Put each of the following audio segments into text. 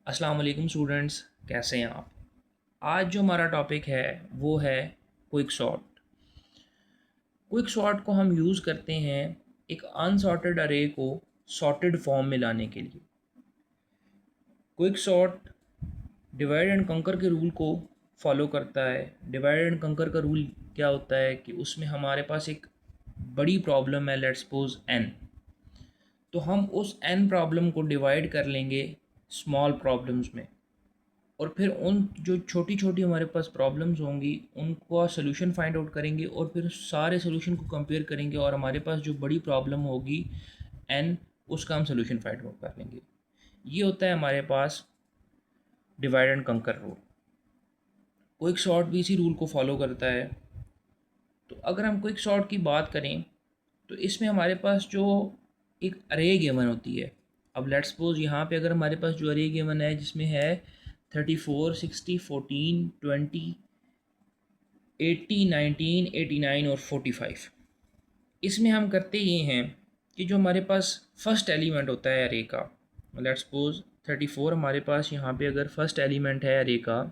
अस्सलाम वालेकुम स्टूडेंट्स, कैसे हैं आप। आज जो हमारा टॉपिक है वो है क्विक सॉर्ट। क्विक सॉर्ट को हम यूज़ करते हैं एक अनसॉर्टेड अरे को सॉर्टेड फॉर्म में लाने के लिए। क्विक सॉर्ट डिवाइड एंड कंकर के रूल को फॉलो करता है। डिवाइड एंड कंकर का रूल क्या होता है कि उसमें हमारे पास एक बड़ी प्रॉब्लम है, लेट्स सपोज एन। तो हम उस एन प्रॉब्लम को डिवाइड कर लेंगे स्मॉल प्रॉब्लम्स में, और फिर उन जो छोटी छोटी हमारे पास प्रॉब्लम्स होंगी उनको सलूशन फाइंड आउट करेंगे, और फिर सारे सलूशन को कंपेयर करेंगे, और हमारे पास जो बड़ी प्रॉब्लम होगी एन, उसका हम सलूशन फाइंड आउट कर लेंगे। ये होता है हमारे पास डिवाइड एंड कंकर रूल। क्विक सॉर्ट भी इसी रूल को फॉलो करता है। तो अगर हम क्विक सॉर्ट की बात करें तो इसमें हमारे पास जो एक अरे गिवन होती है। अब लेट्स सपोज यहाँ पे अगर हमारे पास जो अरे गिवन है जिसमें है 34, 60, 14, 20, 80, 19, 89 और 45। इसमें हम करते ये हैं कि जो हमारे पास फर्स्ट एलिमेंट होता है अरे का, लेट्स सपोज 34 हमारे पास यहाँ पे अगर फर्स्ट एलिमेंट है अरे का,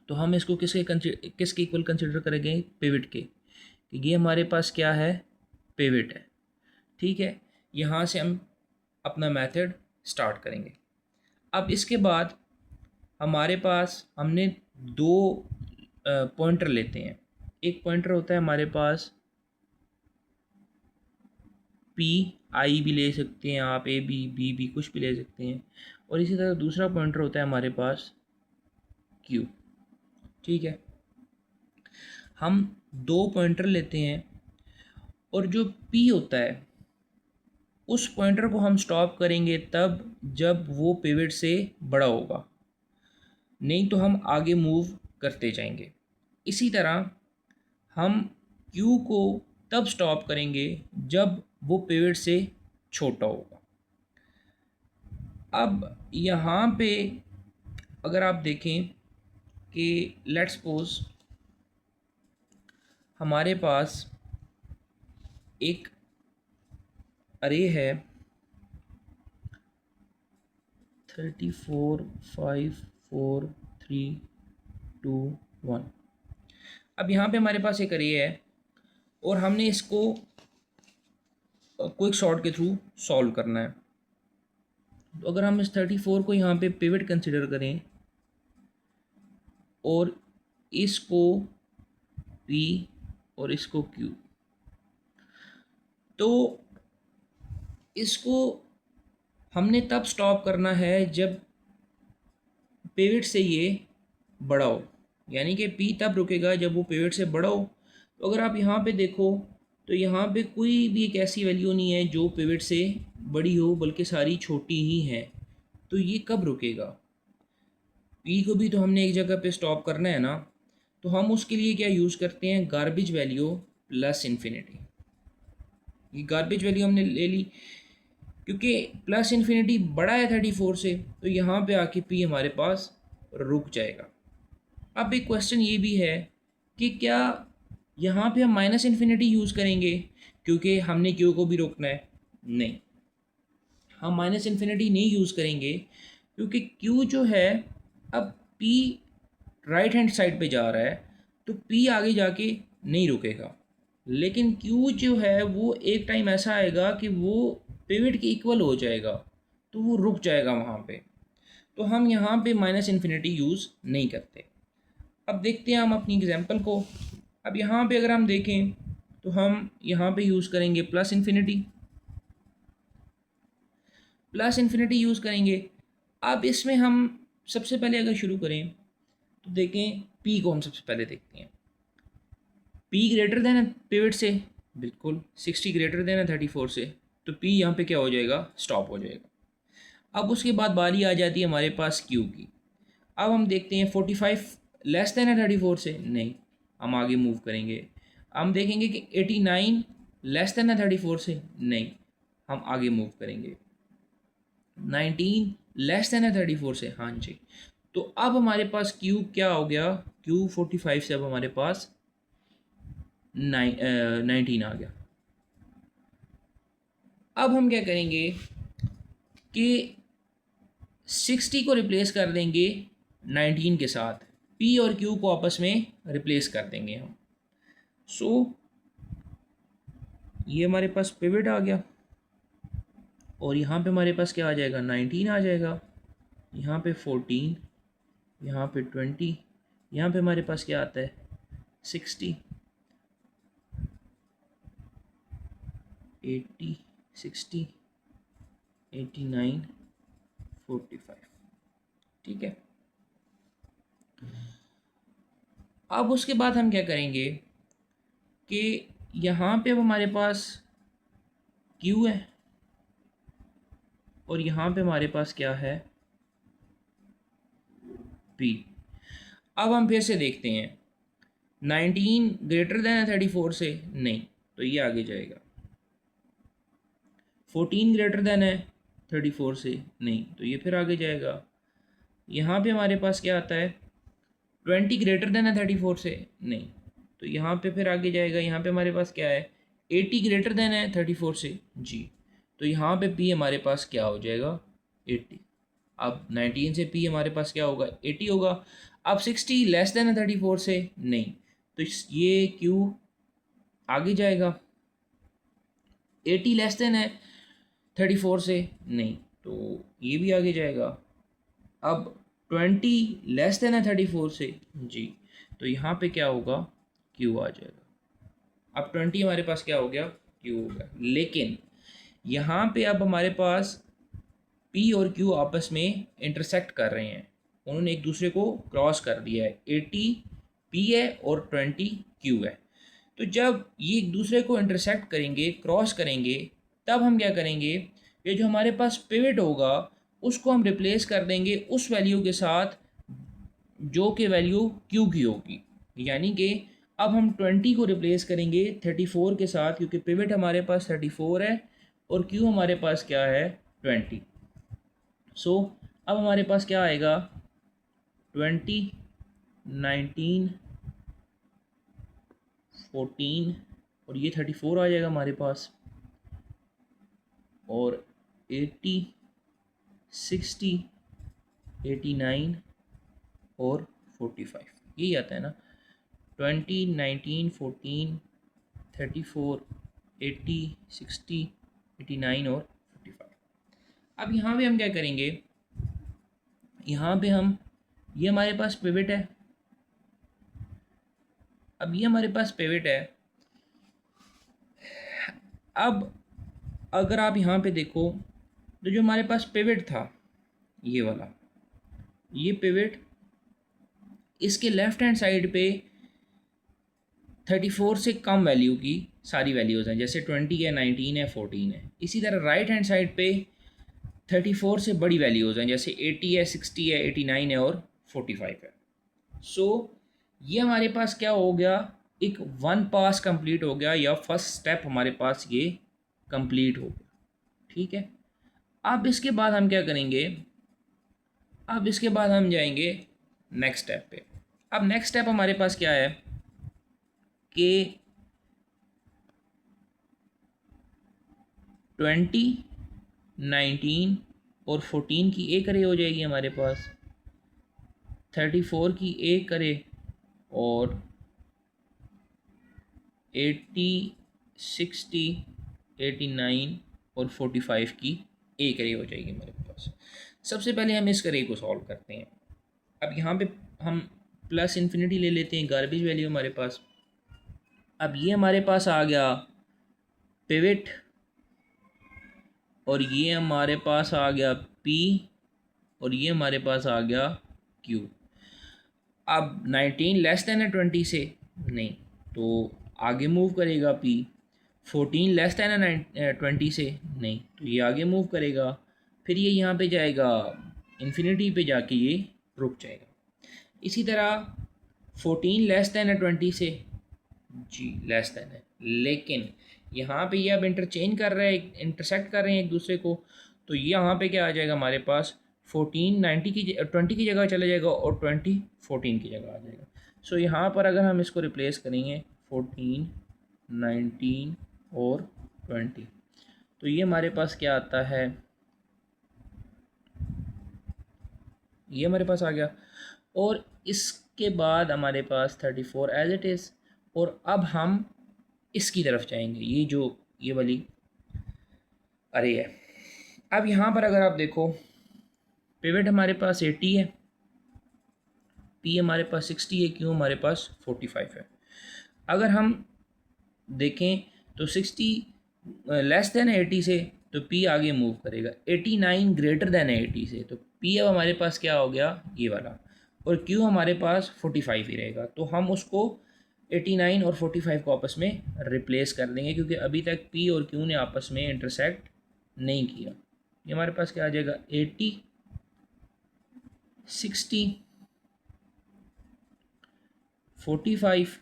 तो हम इसको किसके इक्वल कंसिडर करेंगे, पिवट के, कि ये हमारे पास क्या है, पिवट है। ठीक है, यहाँ से हम अपना मेथड स्टार्ट करेंगे। अब इसके बाद हमारे पास हमने दो पॉइंटर लेते हैं। एक पॉइंटर होता है हमारे पास पी, आई भी ले सकते हैं आप, ए बी, बी बी कुछ भी ले सकते हैं, और इसी तरह दूसरा पॉइंटर होता है हमारे पास क्यू। ठीक है, हम दो पॉइंटर लेते हैं, और जो पी होता है उस पॉइंटर को हम स्टॉप करेंगे तब जब वो पिवट से बड़ा होगा, नहीं तो हम आगे मूव करते जाएंगे। इसी तरह हम क्यू को तब स्टॉप करेंगे जब वो पिवट से छोटा होगा। अब यहाँ पे अगर आप देखें कि लेट्स सपोज हमारे पास एक अरे है 34, 5, 4, 3, 2, 1। अब यहाँ पे हमारे पास एक अरे है और हमने इसको क्विक सॉर्ट के थ्रू सॉल्व करना है। तो अगर हम इस 34 को यहाँ पे पिवट कंसिडर करें और इसको पी और इसको क्यू, तो इसको हमने तब स्टॉप करना है जब पिवट से ये बड़ा हो, यानी कि पी तब रुकेगा जब वो पिवट से बड़ा हो। तो अगर आप यहाँ पे देखो तो यहाँ पे कोई भी एक ऐसी वैल्यू नहीं है जो पिवट से बड़ी हो, बल्कि सारी छोटी ही हैं। तो ये कब रुकेगा, पी को भी तो हमने एक जगह पे स्टॉप करना है ना। तो हम उसके लिए क्या यूज़ करते हैं, गार्बेज वैल्यू प्लस इन्फिनिटी। ये गार्बेज वैल्यू हमने ले ली क्योंकि प्लस इन्फिनिटी बड़ा है 34 से, तो यहाँ पे आके पी हमारे पास रुक जाएगा। अब एक क्वेश्चन ये भी है कि क्या यहाँ पे हम माइनस इन्फिनिटी यूज़ करेंगे क्योंकि हमने क्यू को भी रोकना है। नहीं, हम माइनस इन्फिनिटी नहीं यूज़ करेंगे क्योंकि क्यू जो है, अब पी राइट हैंड साइड पे जा रहा है तो पी आगे जाके नहीं रुकेगा, लेकिन क्यू जो है वो एक टाइम ऐसा आएगा कि वो पिवट के इक्वल हो जाएगा, तो वो रुक जाएगा वहाँ पे। तो हम यहाँ पे माइनस इन्फिनिटी यूज़ नहीं करते। अब देखते हैं हम अपनी एग्जांपल को। अब यहाँ पे अगर हम देखें तो हम यहाँ पे यूज़ करेंगे plus infinity, plus infinity use करेंगे। अब इसमें हम सबसे पहले अगर शुरू करें तो देखें पी को हम सबसे पहले देखते हैं। पी ग्रेटर देन है पिवट से, बिल्कुल 60 ग्रेटर देन है 34 से, तो पी यहाँ पे क्या हो जाएगा, स्टॉप हो जाएगा। अब उसके बाद बारी आ जाती है हमारे पास क्यू की। अब हम देखते हैं 45 लेस देन है 34 से, नहीं, हम आगे मूव करेंगे। हम देखेंगे कि 89 लेस देन है 34 से, नहीं, हम आगे मूव करेंगे। 19 लेस देन है 34 से, हाँ जी। तो अब हमारे पास क्यू क्या हो गया, क्यू 45 से अब हमारे पास 19 आ गया। अब हम क्या करेंगे कि 60 को रिप्लेस कर देंगे 19 के साथ, P और Q को आपस में रिप्लेस कर देंगे हम। सो ये हमारे पास पिवट आ गया और यहाँ पे हमारे पास क्या आ जाएगा, 19 आ जाएगा, यहाँ पे 14, यहाँ पे 20, यहाँ पे हमारे पास क्या आता है 60, 80, 60, 89, 45। ठीक है, अब उसके बाद हम क्या करेंगे कि यहाँ पे अब हमारे पास Q है और यहाँ पे हमारे पास क्या है P। अब हम फिर से देखते हैं, 19 ग्रेटर देन है 34 से, नहीं, तो ये आगे जाएगा। 14 ग्रेटर देन है 34 से, नहीं, तो ये फिर आगे जाएगा। यहाँ पे हमारे पास क्या आता है, 20 ग्रेटर देन है 34 से, नहीं, तो यहाँ पे फिर आगे जाएगा। यहाँ पे हमारे पास क्या है, 80 ग्रेटर देन है 34 से, जी, तो यहाँ पे P हमारे पास क्या हो जाएगा 80। अब 19 से P हमारे पास क्या होगा 80 होगा। अब 60 लेस देन है 34 से, नहीं, तो ये Q आगे जाएगा। 80 लेस देन है 34 से, नहीं, तो ये भी आगे जाएगा। अब 20 लेस देन है 34 से, जी, तो यहाँ पे क्या होगा Q आ जाएगा। अब 20 हमारे पास क्या हो गया Q हो गया, लेकिन यहाँ पे अब हमारे पास P और Q आपस में इंटरसेक्ट कर रहे हैं, उन्होंने एक दूसरे को क्रॉस कर दिया है। 80 P है और 20 Q है। तो जब ये एक दूसरे को इंटरसेक्ट करेंगे, क्रॉस करेंगे, तब हम क्या करेंगे, ये जो हमारे पास पिवट होगा उसको हम रिप्लेस कर देंगे उस वैल्यू के साथ जो कि वैल्यू Q की होगी। यानी कि अब हम 20 को रिप्लेस करेंगे 34 के साथ, क्योंकि पिवट हमारे पास 34 है और Q हमारे पास क्या है 20। सो अब हमारे पास क्या आएगा 20, 19, 14 और ये 34 आ जाएगा हमारे पास, और 80, 60, 89 और 45, यही आता है ना, 20, 19, 14, 34, 80, 60, 89 और 45। अब यहाँ पे हम क्या करेंगे, यहाँ पे हम, ये हमारे पास पिवट है, अब ये हमारे पास पिवट है। अब अगर आप यहाँ पे देखो तो जो हमारे पास पिवट था ये वाला, ये पिवट, इसके लेफ्ट हैंड साइड पे 34 से कम वैल्यू की सारी वैल्यूज़ हैं, जैसे 20 है, 19 है, 14 है। इसी तरह राइट हैंड साइड पे 34 से बड़ी वैल्यूज़ हैं, जैसे 80 है, 60 है, 89 है और 45 है। सो ये हमारे पास क्या हो गया, एक वन पास कंप्लीट हो गया, या फर्स्ट स्टेप हमारे पास ये कंप्लीट हो गया। ठीक है, अब इसके बाद हम क्या करेंगे, अब इसके बाद हम जाएंगे नेक्स्ट स्टेप पे। अब नेक्स्ट स्टेप हमारे पास क्या है कि 20, 19 और 14 की एक अरे हो जाएगी हमारे पास, 34 की एक अरे, और 80, 60, 89 और 45 की एक अरे हो जाएगी हमारे पास। सबसे पहले हम इस अरे को सॉल्व करते हैं। अब यहाँ पे हम प्लस इन्फिनिटी ले लेते हैं, गार्बेज वैल्यू हमारे पास। अब ये हमारे पास आ गया पिवट और ये हमारे पास आ गया P और ये हमारे पास आ गया Q। अब 19 लेस देन है 20 से, नहीं, तो आगे मूव करेगा P। 14 लेस देन है 20 से, नहीं, तो ये आगे मूव करेगा, फिर ये यहाँ पे जाएगा इन्फिनिटी पे, जाके ये रुक जाएगा। इसी तरह 14 लेस देन है 20 से, जी लेस देन है, लेकिन यहाँ पे ये अब इंटरचेंज कर रहे हैं, इंटरसेक्ट कर रहे हैं एक दूसरे को, तो ये यहाँ पे क्या आ जाएगा हमारे पास, 14 90 की 20 की जगह चला जाएगा और 20 14 की जगह आ जाएगा। सो यहाँ पर अगर हम इसको रिप्लेस करेंगे 14, 19 और 20, तो ये हमारे पास क्या आता है ये हमारे पास आ गया। और इसके बाद हमारे पास 34 एज इट इज़। और अब हम इसकी तरफ जाएंगे, ये जो ये वाली अरे है। अब यहाँ पर अगर आप देखो, पिवट हमारे पास 80 है, पी हमारे पास 60 है, क्यू हमारे पास 45 है। अगर हम देखें तो 60 लेस देन 80 से तो पी आगे मूव करेगा, 89 ग्रेटर देन 80 से तो पी अब हमारे पास क्या हो गया, ये वाला। और क्यू हमारे पास 45 ही रहेगा। तो हम उसको 89 और 45 को आपस में रिप्लेस कर देंगे, क्योंकि अभी तक पी और क्यू ने आपस में इंटरसेक्ट नहीं किया। ये हमारे पास क्या आ जाएगा, 80 60 45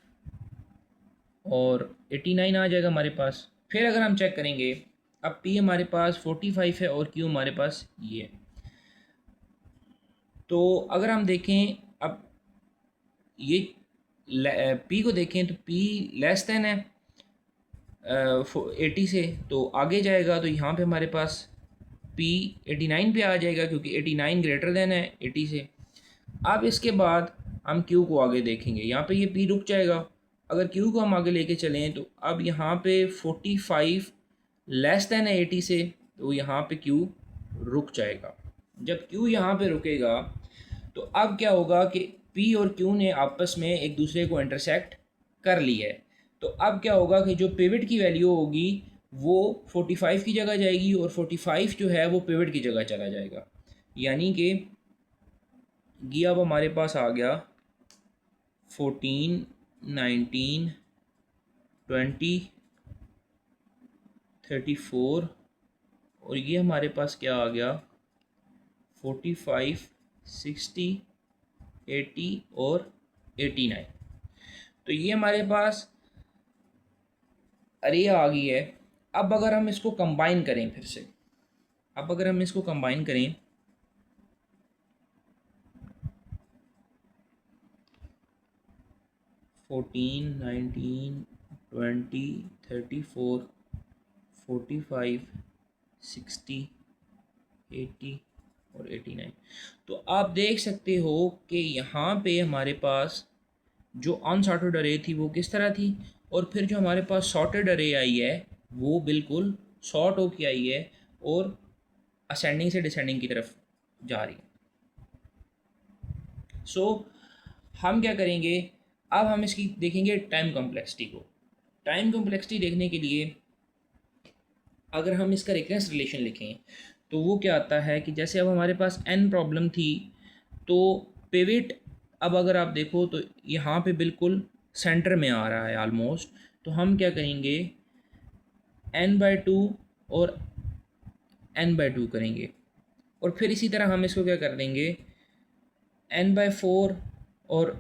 और 89 आ जाएगा हमारे पास। फिर अगर हम चेक करेंगे, अब P हमारे पास 45 है और Q हमारे पास ये है। तो अगर हम देखें, अब ये P को देखें तो P लेस देन है 80 से, तो आगे जाएगा तो यहाँ पे हमारे पास P 89 पे आ जाएगा, क्योंकि 89 ग्रेटर देन है 80 से। अब इसके बाद हम Q को आगे देखेंगे, यहाँ पे ये P रुक जाएगा। अगर Q को हम आगे लेके चलें तो अब यहाँ पे 45 लेस देन है 80 से, तो यहाँ पे Q रुक जाएगा। जब Q यहाँ पे रुकेगा तो अब क्या होगा कि P और Q ने आपस में एक दूसरे को इंटरसेक्ट कर लिया है। तो अब क्या होगा कि जो पिवट की वैल्यू होगी वो 45 की जगह जाएगी और 45 जो है वो पिवट की जगह चला जाएगा। यानी कि ये अब हमारे पास आ गया 14 19 20 34 और ये हमारे पास क्या आ गया 45 60 80 और 89। तो ये हमारे पास अरे आ गई है। अब अगर हम इसको कंबाइन करें फिर से, अब अगर हम इसको कंबाइन करें 14 19 20 34 45 60 80 और 89, तो आप देख सकते हो कि यहाँ पे हमारे पास जो अनसॉर्टेड अरे थी वो किस तरह थी, और फिर जो हमारे पास सॉर्टेड अरे आई है वो बिल्कुल सॉर्ट होके आई है और असेंडिंग से डिसेंडिंग की तरफ जा रही है। सो हम क्या करेंगे, अब हम इसकी देखेंगे टाइम कॉम्प्लेक्सिटी को। टाइम कॉम्प्लेक्सिटी देखने के लिए अगर हम इसका रिकरेंस रिलेशन लिखें तो वो क्या आता है कि जैसे अब हमारे पास n प्रॉब्लम थी, तो पिवट अब अगर आप देखो तो यहाँ पे बिल्कुल सेंटर में आ रहा है ऑलमोस्ट। तो हम क्या करेंगे n/2 और n/2 करेंगे, और फिर इसी तरह हम इसको क्या कर देंगे n/4 और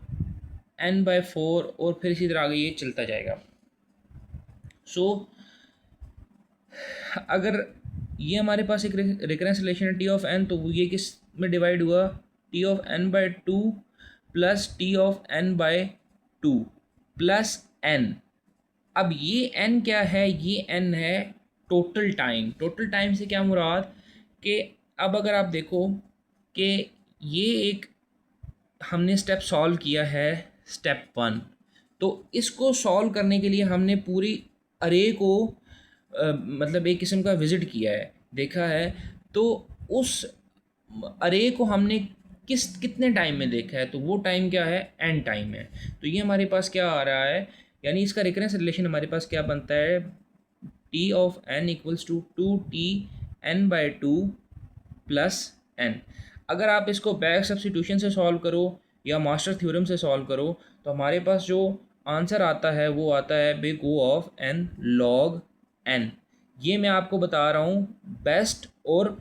n/4 और फिर इसी तरह आगे ये चलता जाएगा। सो अगर ये हमारे पास एक रिकरेंस रिलेशन है टी ऑफ एन, तो ये किस में डिवाइड हुआ, T of n/2 plus T of n/2 plus n। अब ये n क्या है, ये n है टोटल टाइम। टोटल टाइम से क्या मुराद कि अब अगर आप देखो कि ये एक हमने स्टेप सॉल्व किया है स्टेप 1, तो इसको सॉल्व करने के लिए हमने पूरी अरे को मतलब एक किस्म का विज़िट किया है, देखा है। तो उस अरे को हमने कितने टाइम में देखा है, तो वो टाइम क्या है, n टाइम है। तो ये हमारे पास क्या आ रहा है, यानी इसका रिकरेंस रिलेशन हमारे पास क्या बनता है, T of n equals to 2t n/2 plus n। अगर आप इसको बैक सब्स्टिट्यूशन से सॉल्व करो या मास्टर थ्योरम से सॉल्व करो तो हमारे पास जो आंसर आता है वो आता है big O of n log n। ये मैं आपको बता रहा हूँ बेस्ट और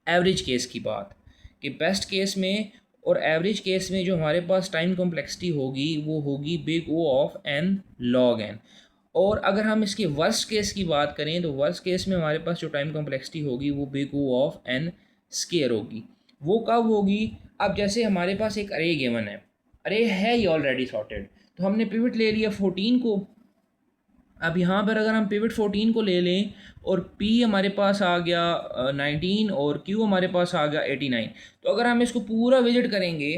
एवरेज केस की बात, कि बेस्ट केस में और एवरेज केस में जो हमारे पास टाइम कॉम्प्लेक्सिटी होगी वो होगी big O of n log n। और अगर हम इसके वर्स्ट केस की बात करें तो वर्स्ट केस में हमारे पास जो टाइम कॉम्प्लेक्सिटी होगी वो big O of n square होगी। वो कब होगी, अब जैसे हमारे पास एक अरे गिवन है, अरे है ये ऑलरेडी सॉर्टेड, तो हमने पिवट ले लिया 14 को, अब यहाँ पर अगर हम पिवट 14 को ले लें और P हमारे पास आ गया 19 और Q हमारे पास आ गया 89, तो अगर हम इसको पूरा विजिट करेंगे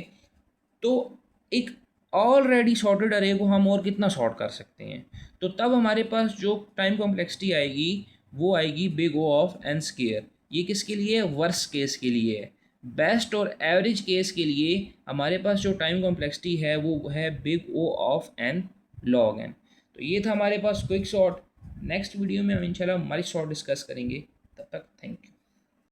तो एक ऑलरेडी सॉर्टेड अरे को हम और कितना सॉर्ट कर सकते हैं। तो तब हमारे पास जो टाइम कॉम्प्लेक्सिटी आएगी वो आएगी big O of N square. ये किसके लिए है? वर्स्ट केस के लिए है। बेस्ट और एवरेज केस के लिए हमारे पास जो टाइम कॉम्प्लेक्सिटी है वो है big O of N log N. तो ये था हमारे पास क्विक सॉर्ट। नेक्स्ट वीडियो में हम इंशाल्लाह हमारी सॉर्ट डिस्कस करेंगे। तब तक थैंक यू।